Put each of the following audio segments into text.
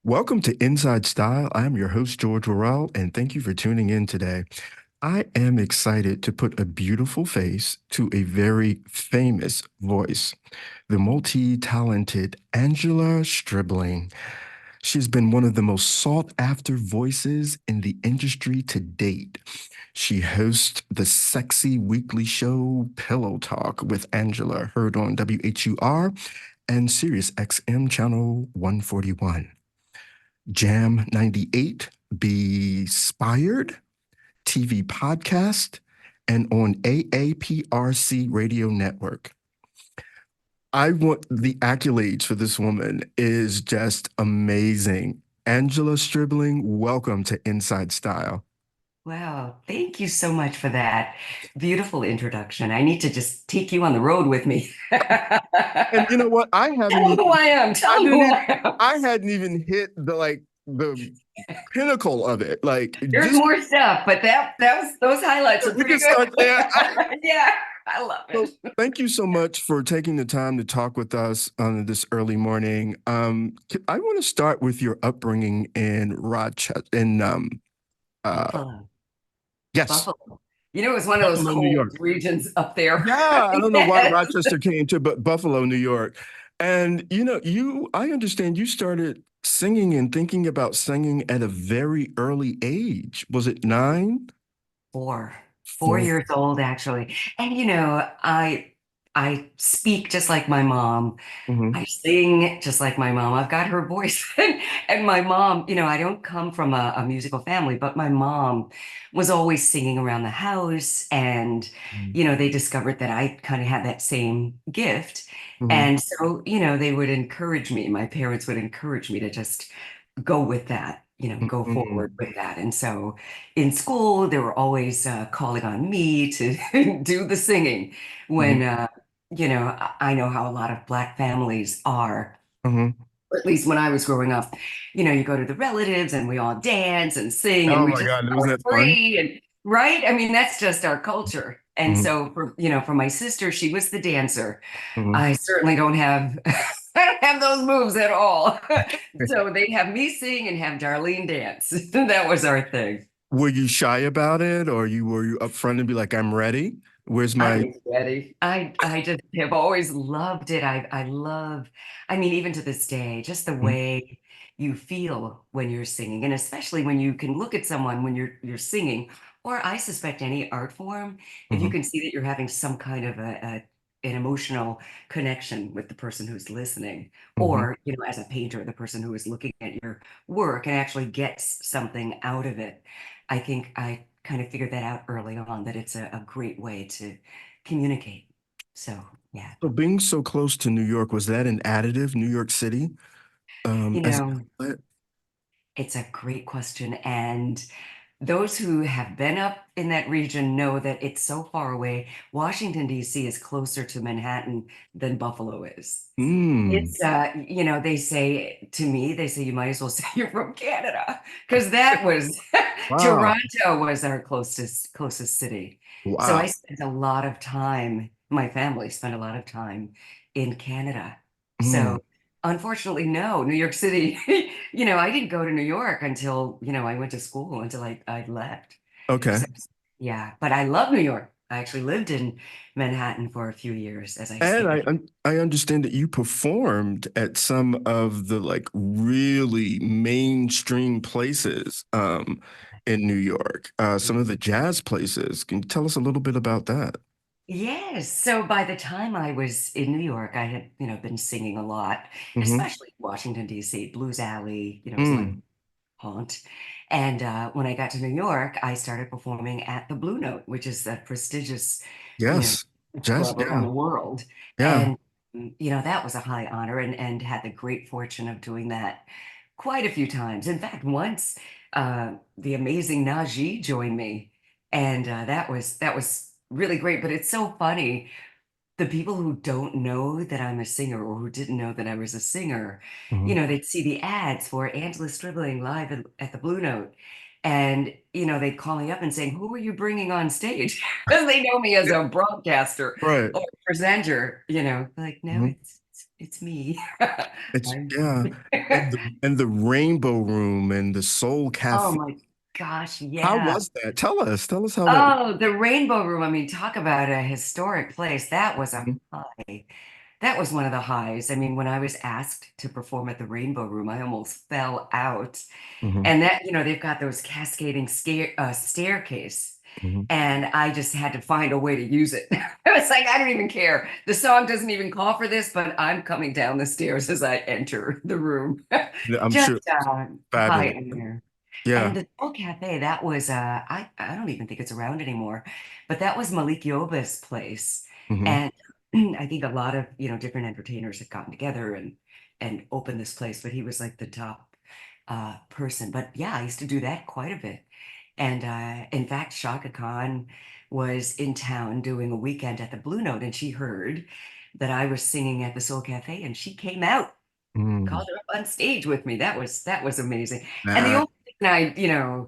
Welcome to Inside Style. I am your host, George Worrell, and thank you for tuning in today. I am excited to put a beautiful face to a very famous voice, the multi-talented Angela Stribling. She's been one of the most sought after voices in the industry to date. She hosts the sexy weekly show Pillow Talk with Angela, heard on WHUR and Sirius XM channel 141. Jam 98, BeSpire TV Podcast, and on AAPRC Radio Network. I want the accolades for this woman is just amazing. Angela Stribling, welcome to Inside Style. Wow, thank you so much for that beautiful introduction. I need to just take you on the road with me. And you know what? Tell them who I am. I Tell them didn't who even, I am. I hadn't even hit the pinnacle of it. Like There's just more stuff, but that was those highlights are we pretty can good. start there. Yeah, I love So it. thank you so much for taking the time to talk with us on this early morning. I want to start with your upbringing in Rochester. Uh, Buffalo, yes, Buffalo. You know, it was one of those Buffalo, New cold York. regions up there. Yeah, I don't know why Yes. Rochester came to, but Buffalo, New York. And I understand you started singing and thinking about singing at a very early age. Was it 9? Four, four 4. years old actually. And I speak just like my mom. Hmm. I sing just like my mom. I've got her voice. And my mom, I don't come from a musical family, but my mom was always singing around the house. And, they discovered that I kind of had that same gift. Hmm. And so, they would encourage me. My parents would encourage me to just go with that, go forward Hmm. with that. And so in school, they were always calling on me to do the singing when, Hmm. I know how a lot of Black families are, Hmm. or at least when I was growing up. You go to the relatives and we all dance and sing and Oh we my just God, was are that fun? free and right. I mean, that's just our culture. And Hmm. so for my sister, she was the dancer. Hmm. I certainly don't have I don't have those moves at all. So they'd have me sing and have Darlene dance. That was our thing. Were you shy about it, or were you upfront and be like, "I'm ready"? Where's I my? was ready. I just have always loved it. I love, I mean, even to this day, just the Mhm. way you feel when you're singing, and especially when you can look at someone when you're singing, or I suspect any art form, if you Mhm. can see that you're having some kind of an emotional connection with the person who's listening, Mhm. or as a painter, the person who is looking at your work and actually gets something out of it. I think I kind of figured that out early on, that it's a great way to communicate. So, yeah, So being so close to New York, was that an additive? New York City, you as an know, outlet? it's a great question. And those who have been up in that region know that it's so far away. Washington, D.C. is closer to Manhattan than Buffalo is. Mm. It's, they say to me, they say, you might as well say you're from Canada, because that was Wow. Toronto was our closest city. So I Wow. spent a lot of time, my family spent a lot of time in Canada. Mm. So unfortunately, no, New York City, I didn't go to New York until, I went to school until I left. Okay. So yeah, but I love New York. I actually lived in Manhattan for a few years as I And studied. I understand that you performed at some of the like really mainstream places in New York, some of the jazz places. Can you tell us a little bit about that? Yes. So by the time I was in New York, I had, been singing a lot, Hmm. especially Washington, D.C. Blues Alley, is my Mm. haunt. And when I got to New York, I started performing at the Blue Note, which is a prestigious, you know, Yes. Jazz. club around Yeah. the world. Yeah. And, that was a high honor, and had the great fortune of doing that quite a few times. In fact, once the amazing Najee joined me, and that was really great. But it's so funny. The people who don't know that I'm a singer, or who didn't know that I was a singer, Mhm. they'd see the ads for Angela Stribling live at the Blue Note. And, they'd call me up and saying, who are you bringing on stage? Because they know me as Yeah. a broadcaster Right. or presenter, like, no, Mhm. it's me. It's I'm yeah, and the Rainbow Room and the Soul Oh Cafe. my gosh, How yeah. was that? Tell us how that was. Oh, the Rainbow Room. I mean, talk about a historic place. That was a Mhm, high. That was one of the highs. I mean, when I was asked to perform at the Rainbow Room, I almost fell out. mhm, And that, they've got those cascading staircase. mhm. And I just had to find a way to use it. I was like, I don't even care. The song doesn't even call for this, but I'm coming down the stairs as I enter the room. Yeah, I'm Just sure high fabulous. honor. Yeah. And the Soul Cafe, that was I don't even think it's around anymore, but that was Malik Yoba's place. Hmm. And I think a lot of, different entertainers had gotten together and opened this place, but he was like the top person. But yeah, I used to do that quite a bit. And in fact, Shaka Khan was in town doing a weekend at the Blue Note, and she heard that I was singing at the Soul Cafe, and she came out, Mm. called her up on stage with me. That was amazing. And the Nah. only thing I,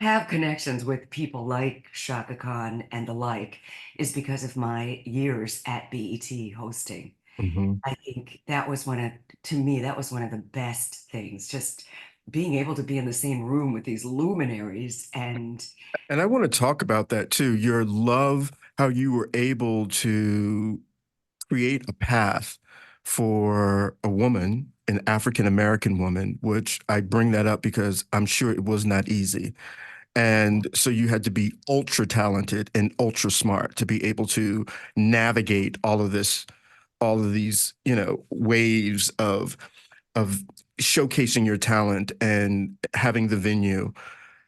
have connections with people like Shaka Khan and the like is because of my years at BET hosting. Mhm. I think to me, that was one of the best things, just being able to be in the same room with these luminaries and And I want to talk about that too. Your love, how you were able to create a path for a woman, an African American woman, which I bring that up because I'm sure it was not easy. And so you had to be ultra talented and ultra smart to be able to navigate all of this, all of these, waves of showcasing your talent and having the venue.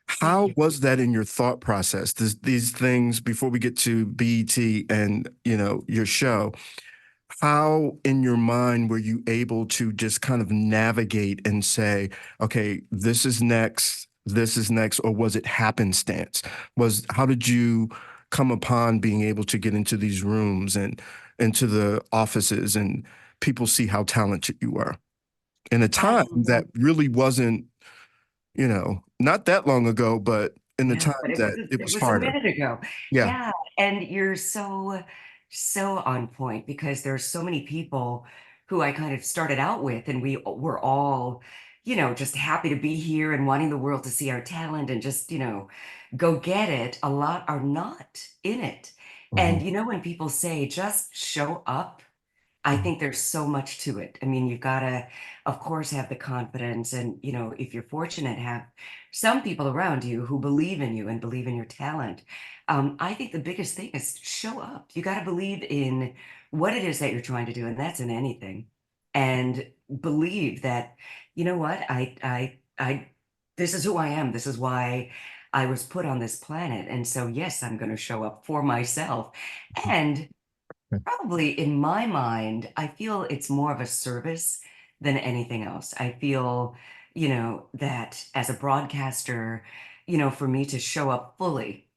thank How you. was that in your thought process? These things before we get to BET and your show. How in your mind were you able to just kind of navigate and say, okay, this is next, or was it happenstance? How did you come upon being able to get into these rooms and into the offices and people see how talented you were in a I time that love really wasn't, not that long ago, but in the No, time but it was that a, it it was was a harder. minute ago. Yeah. Yeah, and you're so on point because there's so many people who I kind of started out with, and we were all, just happy to be here and wanting the world to see our talent and just, go get it. A lot are not in it. Mhm, And when people say just show up, I mhm, think there's so much to it. I mean, you've got to, of course, have the confidence. And, if you're fortunate, have some people around you who believe in you and believe in your talent. I think the biggest thing is show up. You got to believe in what it is that you're trying to do. And that's in anything. And believe that, you know what, this is who I am. This is why I was put on this planet. And so, yes, I'm going to show up for myself. And probably in my mind, I feel it's more of a service than anything else. I feel, that as a broadcaster, for me to show up fully,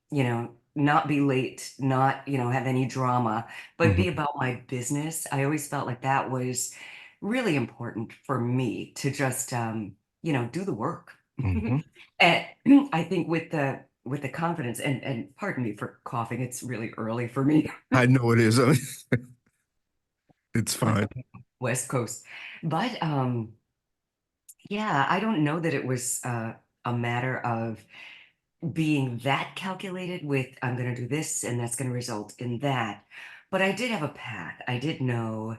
not be late, not, have any drama, but be mhm, about my business. I always felt like that was really important for me to just, do the work. mhm. And I think with the confidence and pardon me for coughing, it's really early for me. I know it is. It's Like fine. West Coast. But yeah, I don't know that it was a matter of being that calculated with I'm going to do this and that's going to result in that. But I did have a path. I did know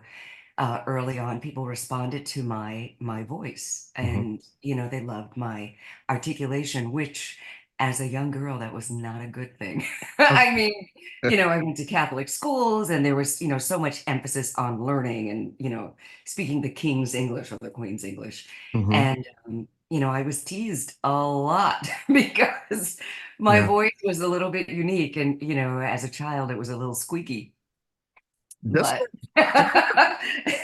early on people responded to my voice Mhm. and they loved my articulation, which as a young girl that was not a good thing. Oh, I mean, I went to Catholic schools and there was so much emphasis on learning and speaking the king's English or the queen's English. mhm. And I was teased a lot because my Yeah. voice was a little bit unique and as a child it was a little squeaky, Doesn't but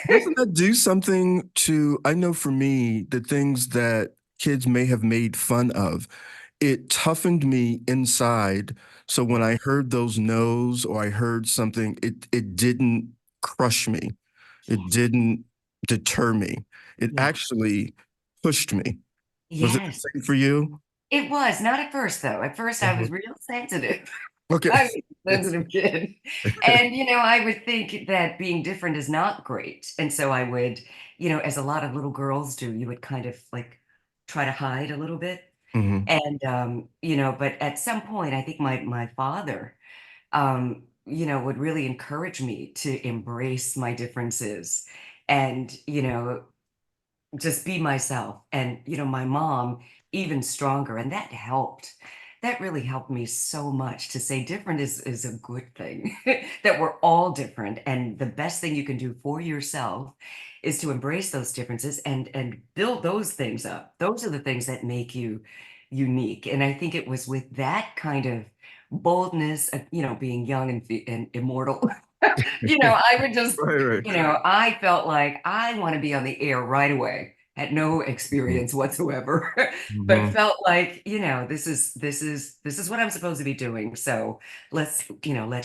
doesn't that do something to, I know for me, the things that kids may have made fun of, it toughened me inside. So when I heard those no's or I heard something, it didn't crush me. It Yes, didn't deter me. It yes, actually pushed me. Was it the yes. same for you? It was not at first though. At first I was Mhm. real sensitive. Okay. I was a sensitive kid. And, I would think that being different is not great. And so I would, as a lot of little girls do, you would kind of like try to hide a little bit. Hmm. And, but at some point, I think my father, would really encourage me to embrace my differences and, just be myself. And, my mom, even stronger. And that helped. That really helped me so much to say different is a good thing, that we're all different. And the best thing you can do for yourself is to embrace those differences and build those things up. Those are the things that make you unique. And I think it was with that kind of boldness, being young and immortal. I would just, Right, right. I felt like I want to be on the air right away. Had no Mhm. experience whatsoever, but Mhm. felt like, this is what I'm supposed to be doing. So let's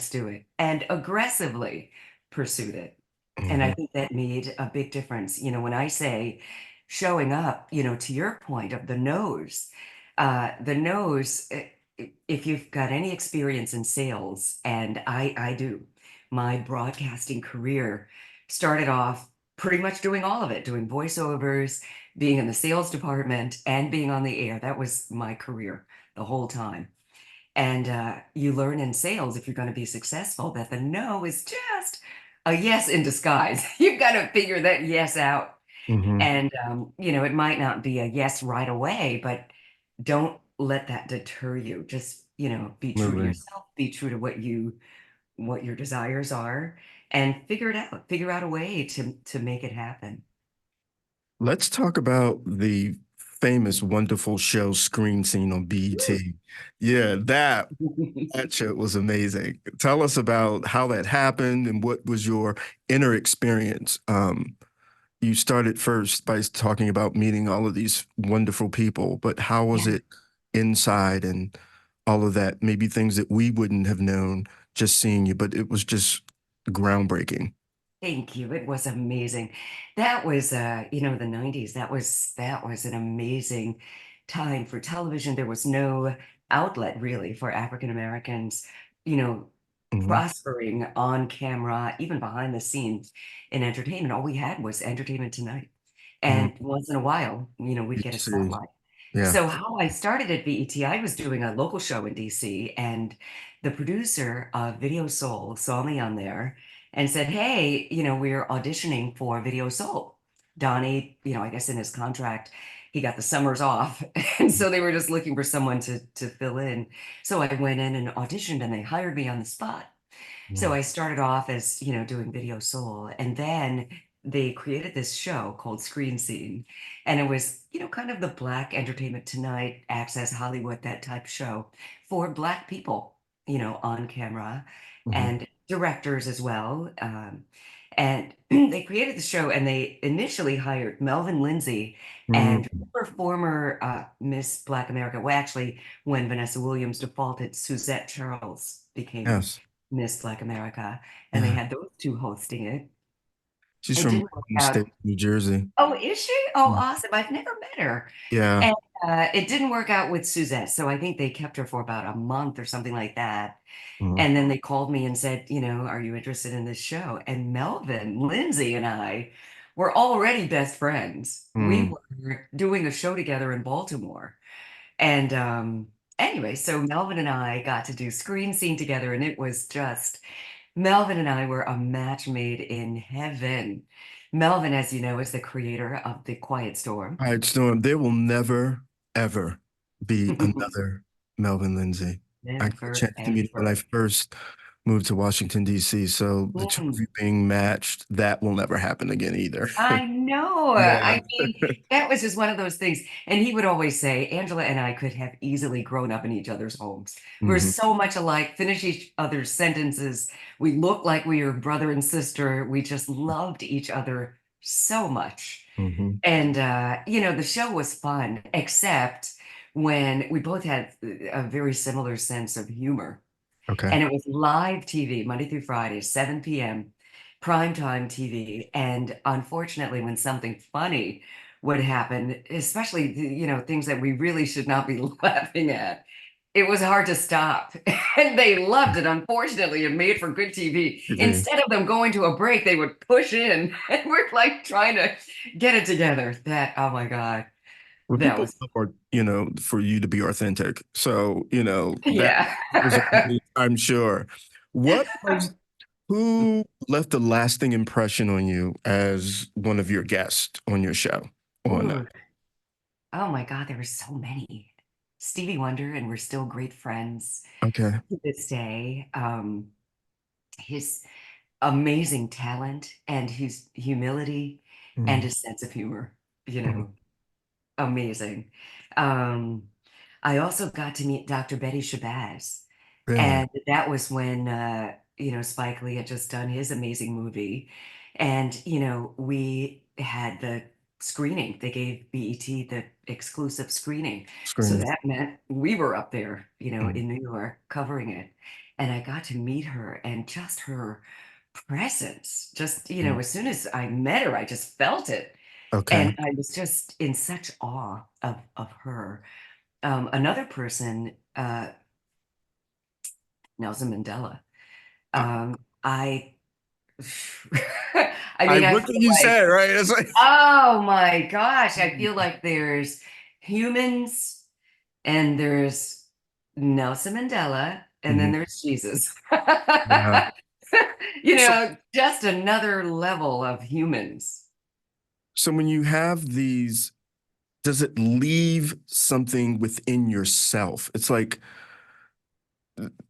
do it. And aggressively pursued it. And I Mhm. think that made a big difference. When I say showing up, to your point of the nose, if you've got any experience in sales, and I do, my broadcasting career started off pretty much doing all of it, doing voiceovers, being in the sales department, and being on the air. That was my career the whole time. And you learn in sales, if you're going to be successful, that the no is just a yes in disguise. You've got to figure that yes out. Mhm. And, it might not be a yes right away, but don't let that deter you. Just, be true to Absolutely. yourself, be true to what your desires are, and figure it out. Figure out a way to make it happen. Let's talk about the famous, wonderful show Screen Scene on Woo. BET. Yeah, that show was amazing. Tell us about how that happened and what was your inner experience. You started first by talking about meeting all of these wonderful people, but how was Yeah. it inside and all of that? Maybe things that we wouldn't have known just seeing you, but it was just groundbreaking. Thank you. It was amazing. That was the 90s. That was an amazing time for television. There was no outlet really for African Americans, you know, Hmm. prospering on camera, even behind the scenes in entertainment. All we had was Entertainment Tonight. Hmm. And once in a while, we'd get a DC. spotlight. Yeah. So how I started at BET, I was doing a local show in DC, and the producer of Video Soul saw me on there and said, "Hey, we're auditioning for Video Soul." Donnie, I guess in his contract, he got the summers off. And so they were just looking for someone to fill in. So I went in and auditioned and they hired me on the spot. So Mhm. I started off as, doing Video Soul, and then they created this show called Screen Scene. And it was, kind of the Black Entertainment Tonight, Access Hollywood, that type show for Black people, on camera Mhm. and directors as well. And they created the show and they initially hired Melvin Lindsay and Mhm. former Miss Black America. Well, actually, when Vanessa Williams defaulted, Suzette Charles became Yes. Miss Black America, and they Yeah. had those 2 hosting it. She's It from didn't work the out. state of New Jersey. Oh, is she? Oh, Mm. awesome. I've never met her. Yeah. And, it didn't work out with Suzette, so I think they kept her for about a month or something like that, Mhm. and then they called me and said, "Are you interested in this show?" And Melvin, Lindsay, and I were already best friends. We Mm. were doing a show together in Baltimore, and, anyway, so Melvin and I got to do Screen Scene together, and it was just Melvin and I were a match made in heaven. Melvin, as you know, is the creator of The Quiet Storm. All right, Storm, there will never, ever be another Melvin Lindsay. I got a Never, chance to meet him when I ever. first moved to Washington, D.C. So the two of Mm. you being matched, that will never happen again either. I know. Yeah. I mean, that was just one of those things. And he would always say, Angela and I could have easily grown up in each other's homes. We're Hmm. so much alike, finish each other's sentences. We look like we were brother and sister. We just loved each other so much. Hmm. And, the show was fun, except when we both had a very similar sense of humor. Okay. And it was live TV, Monday through Friday, 7 p.m., primetime TV. And unfortunately, when something funny would happen, especially, things that we really should not be laughing at, it was hard to stop. And they loved it. Unfortunately, it made for good TV. They- Instead of them going to a break, they would push in and we're like trying to get it together. That, oh my God, Well, that people was, are, for you to be authentic. So, that yeah. was, I'm sure. What was, who left a lasting impression on you as one of your guests on your show? On Ooh, oh my God, there were so many. Stevie Wonder, and we're still great friends okay. to this day. His amazing talent and his humility and Mhm, his sense of humor, you mhm. know, amazing. Um, I also got to meet Dr. Betty Shabazz, Really? and that was when Spike Lee had just done his amazing movie, and we had the screening. They gave BET the exclusive screening, so Screening. that meant we were up there, Mhm, in New York covering it, and I got to meet her and just her presence. Just mhm. as soon as I met her, I just felt it. And Okay. I was just in such awe of her. Another person, Nelson Mandela. I, I I I mean, I what feel did you like, say, right? It's like oh my gosh, I feel like there's humans and there's Nelson Mandela and then Mhm. there's Jesus. Yeah. So Just another level of humans. so when you have these, does it leave something within yourself? It's like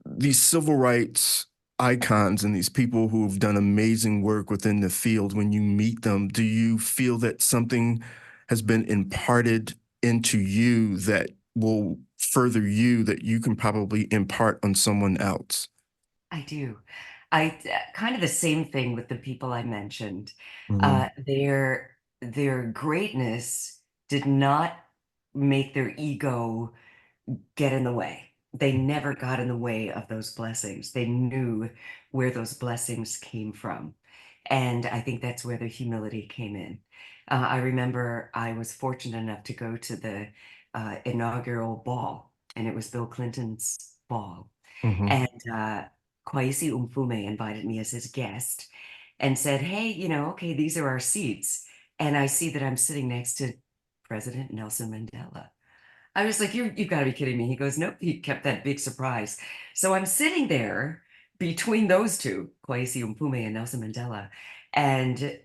these civil rights icons and these people who have done amazing work within the field, when you meet them, do you feel that something has been imparted into you that will further you that you can probably impart on someone else? I do. I kind of the same thing with the people I mentioned. Mhm, Their greatness did not make their ego get in the way. They never got in the way of those blessings. They knew where those blessings came from. And I think that's where the humility came in. I remember I was fortunate enough to go to the inaugural ball, and it was Bill Clinton's ball. mhm, And Kwesi Umfume invited me as his guest and said, hey, okay, these are our seats. And I see that I'm sitting next to President Nelson Mandela. I was like, you've got to be kidding me. He goes, nope, he kept that big surprise. So I'm sitting there between those two, Kwesi Mpume and Nelson Mandela. And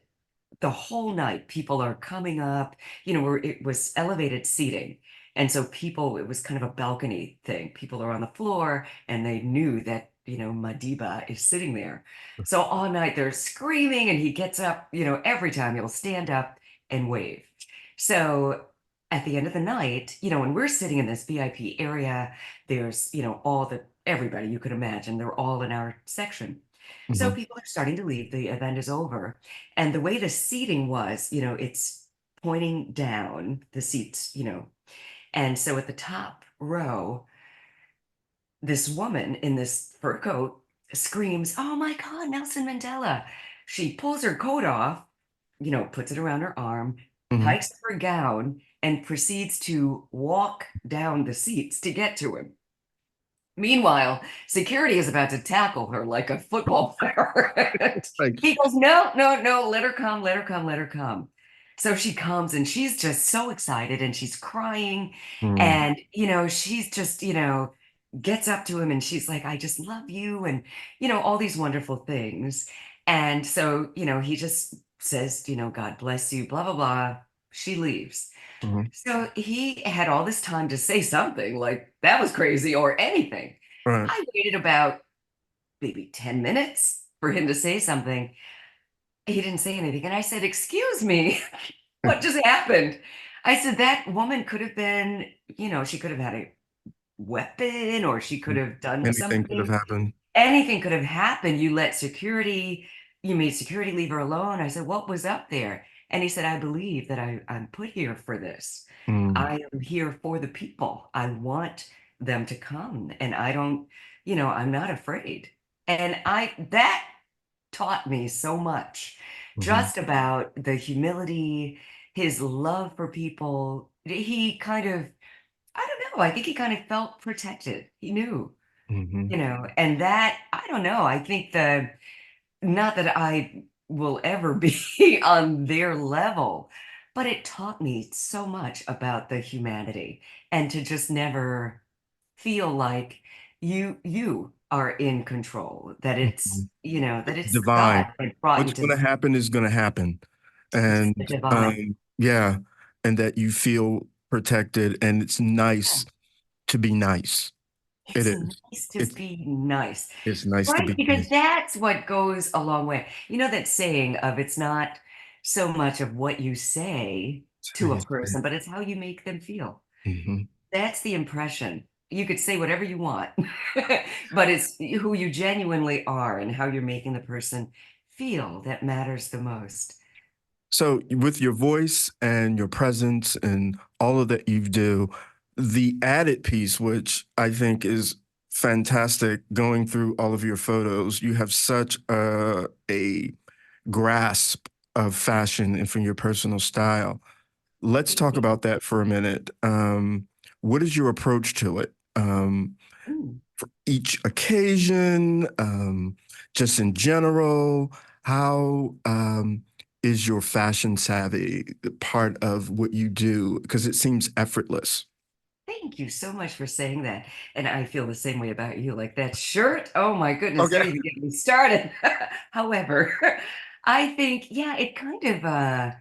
the whole night, people are coming up, where it was elevated seating. And so it was kind of a balcony thing. People are on the floor and they knew that, Madiba is sitting there. So all night they're screaming and he gets up, every time he'll stand up and wave. So at the end of the night, when we're sitting in this VIP area, there's, everybody you could imagine, they're all in our section. So mhm, people are starting to leave. The event is over. And the way the seating was, it's pointing down the seats, And so at the top row, this woman in this fur coat screams, oh my God, Nelson Mandela. She pulls her coat off, puts it around her arm, mhm. hikes her gown, and proceeds to walk down the seats to get to him. Meanwhile, security is about to tackle her like a football player. Like, He goes, no, no, no, let her come, let her come, let her come. So she comes and she's just so excited and she's crying. mm, And, she's just, gets up to him and she's like, I just love you. And, all these wonderful things. And so, he just says, God bless you, blah, blah, blah. She leaves. mhm. So he had all this time to say something like that was crazy or anything. Right. I waited about maybe 10 minutes for him to say something. He didn't say anything. And I said, excuse me, what just happened? I said, that woman could have been, she could have had a weapon or she could have done Anything could have something. happened. Anything could have happened. You made security leave her alone. I said, what was up there? And he said, I believe that I'm put here for this. Mm, I am here for the people. I want them to come and I don't, I'm not afraid. And that taught me so much mhm, just about the humility, his love for people. He kind of, I don't I think he kind of felt protected. He knew, Hmm. and that, I don't know, I think not that I will ever be on their level, but it taught me so much about the humanity and to just never feel like you are in control, that Hmm. that It's it's God divine. that brought you What's to going to this. happen is going to happen. It's the And divine. yeah, and that you feel protected, and it's Yeah. nice to be nice. It It's is. nice to It's be nice, it's nice to right? be Because nice. that's what goes a long way. You know that saying of it's not so much of what you say to a person, but it's how you make them feel. Hmm. That's the impression. You could say whatever you want, but it's who you genuinely are and how you're making the person feel that matters the most. So with your voice and your presence and all of that you do, the added piece, which I think is fantastic, going through all of your photos, you have such a grasp of fashion and from your personal style. Let's talk about that for a minute. What is your approach to it? Mm. For each occasion, just in general, how is your fashion savvy part of what you do? Because it seems effortless. Thank you so much for saying that. And I feel the same way about you. Like that shirt, oh my goodness, Okay. don't even get me started. However, I think, yeah, it kind of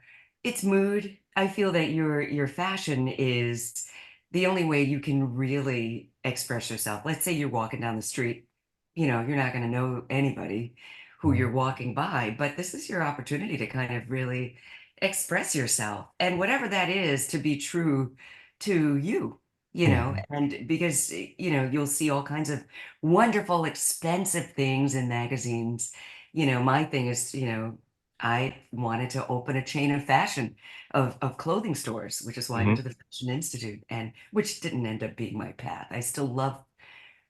it's mood. I feel that your fashion is the only way you can really express yourself. Let's say you're walking down the street, you're not going to know anybody who Mhm. you're walking by, but this is your opportunity to kind of really express yourself. And whatever that is, to be true to you, Mhm. and because, you'll see all kinds of wonderful, expensive things in magazines. My thing is, I wanted to open a chain of fashion of clothing stores, which is why I went Mhm. to the Fashion Institute, and which didn't end up being my path. I still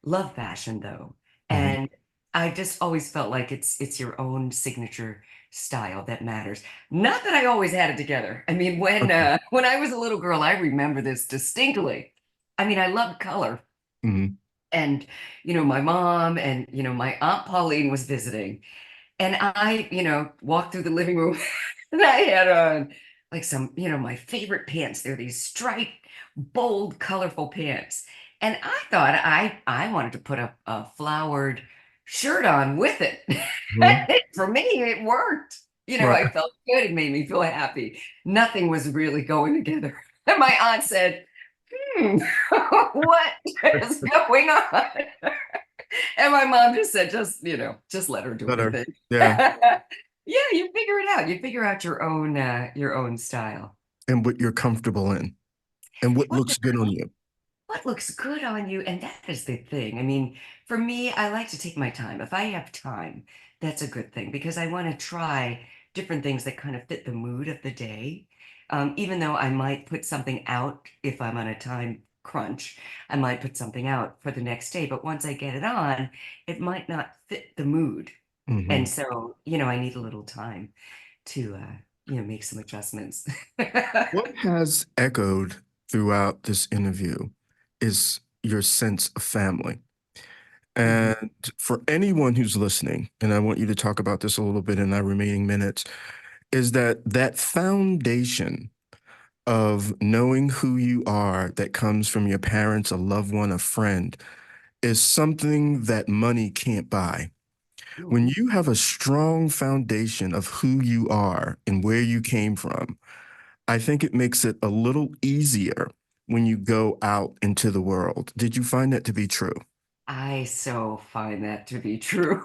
love fashion though. Mhm. And I just always felt like it's your own signature style that matters. Not that I always had it together. I mean, when Okay. when I was a little girl, I remember this distinctly. I mean, I loved color. Mhm. And, my mom and, my Aunt Pauline was visiting. And I, walked through the living room and I had on like some, my favorite pants. They're these striped, bold, colorful pants. And I thought I wanted to put a flowered shirt on with it. Mhm. For me, it worked. Right. I felt good. It made me feel happy. Nothing was really going together. And my aunt said, what is going on? And my mom just said, just let her do her Better. thing. Yeah. Yeah, you figure it out. You figure out your own style. And what you're comfortable in and what What looks good on you. what looks good on you? And that is the thing. I mean, for me, I like to take my time. If I have time, that's a good thing because I want to try different things that kind of fit the mood of the day. Even though I might put something out if I'm on a time crunch, I might put something out for the next day. But once I get it on, it might not fit the mood. And Mhm. so, I need a little time to, make some adjustments. What has echoed throughout this interview is your sense of family. Mhm. And for anyone who's listening, and I want you to talk about this a little bit in our remaining minutes, is that foundation of knowing who you are that comes from your parents, a loved one, a friend, is something that money can't buy. When Ooh. you have a strong foundation of who you are and where you came from, I think it makes it a little easier when you go out into the world. Did you find that to be true? I so find that to be true.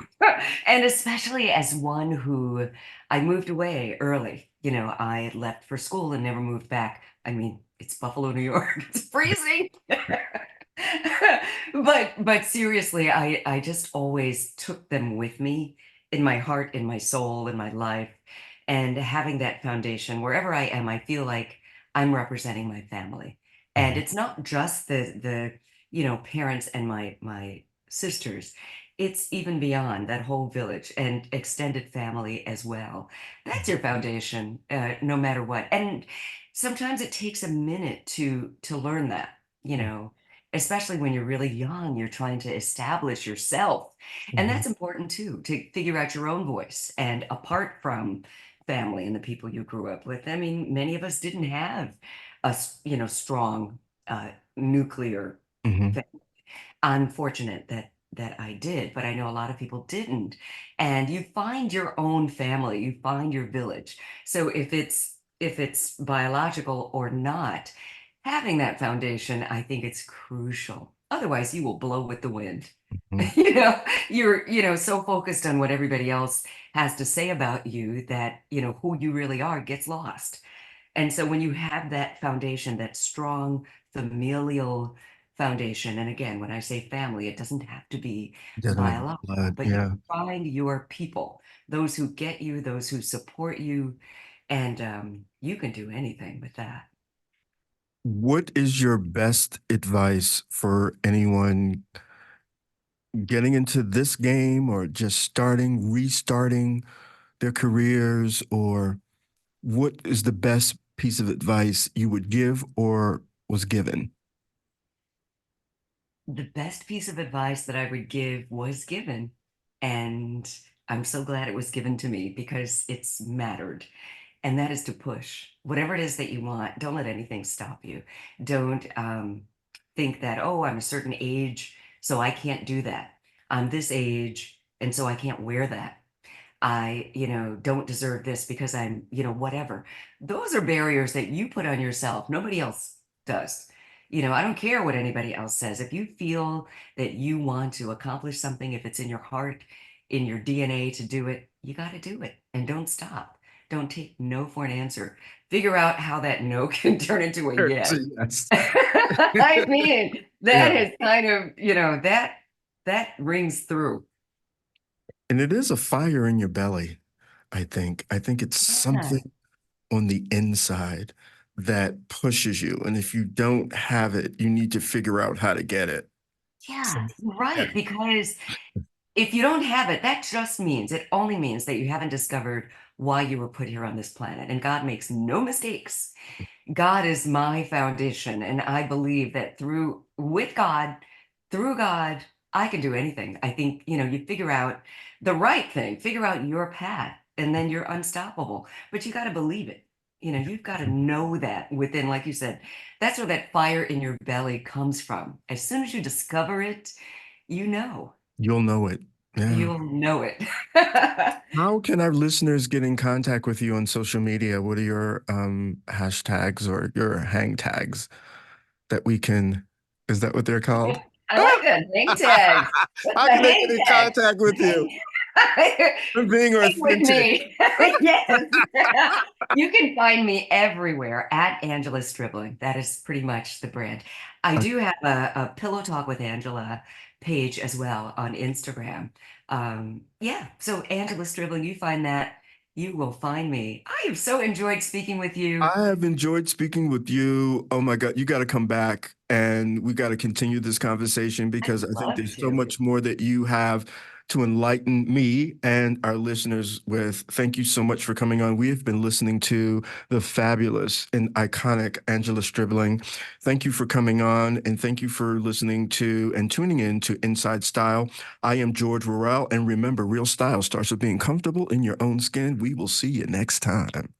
And especially as one who I moved away early. I left for school and never moved back. I mean, it's Buffalo, New York. It's freezing. But seriously, I just always took them with me in my heart, in my soul, in my life. And having that foundation wherever I am, I feel like I'm representing my family. And Mhm. it's not just the parents and my sisters. It's even beyond that whole village and extended family as well. That's your foundation, no matter what. And sometimes it takes a minute to learn that, you Mhm. know. especially when you're really young, you're trying to establish yourself. And Mhm. that's important too, to figure out your own voice. And apart from family and the people you grew up with, I mean, many of us didn't have strong nuclear Mhm. family. I'm fortunate that I did, but I know a lot of people didn't. And you find your own family, you find your village. So if it's biological or not, having that foundation, I think it's crucial. Otherwise, you will blow with the wind. Mhm. You're so focused on what everybody else has to say about you that, who you really are gets lost. And so when you have that foundation, that strong familial foundation, and again, when I say family, it doesn't have to be Doesn't have biological, blood. but you Yeah. find your people, those who get you, those who support you, and you can do anything with that. What is your best advice for anyone getting into this game or just starting, restarting their careers? Or what is the best piece of advice you would give or was given? The best piece of advice that I would give was given, and I'm so glad it was given to me because it's mattered. And that is to push whatever it is that you want. Don't let anything stop you. Don't think that, oh, I'm a certain age, so I can't do that. I'm this age, and so I can't wear that. I, don't deserve this because I'm, whatever. Those are barriers that you put on yourself. Nobody else does. I don't care what anybody else says. If you feel that you want to accomplish something, if it's in your heart, in your DNA to do it, you got to do it and don't stop. Don't take no for an answer. Figure out how that no can turn into a yes. Yes. I mean, Yeah. that is kind of, that rings through. And it is a fire in your belly, I think. I think it's Yeah. something on the inside that pushes you. And if you don't have it, you need to figure out how to get it. So, Yeah, yeah, right. Because if you don't have it, that just means, it only means that you haven't discovered why you were put here on this planet. And God makes no mistakes. God is my foundation. And I believe that through God, I can do anything. I think, you figure out the right thing, figure out your path, and then you're unstoppable. But you got to believe it. You've got to know that within, like you said, that's where that fire in your belly comes from. As soon as you discover it, you know, you'll know it. Yeah. you'll know it. How can our listeners get in contact with you on social media? What are your hashtags or your hang tags that we can, is that what they're called? I like that. Hang tags. What's How the can they get hang in tag? contact with you Hang for being with authentic? me. Yes. You can find me everywhere at Angela Stribling. That is pretty much the brand. I do have a Pillow Talk with Angela page as well on Instagram. Yeah, so Angela Stribling, you find that, you will find me. I have so enjoyed speaking with you. I have enjoyed speaking with you. Oh my God, you got to come back and we got to continue this conversation I'd because I think love there's so to. much more that you have to enlighten me and our listeners with. Thank you so much for coming on. We have been listening to the fabulous and iconic Angela Stribling. Thank you for coming on and thank you for listening to and tuning in to Inside Style. I am George Worrell, and remember, real style starts with being comfortable in your own skin. We will see you next time.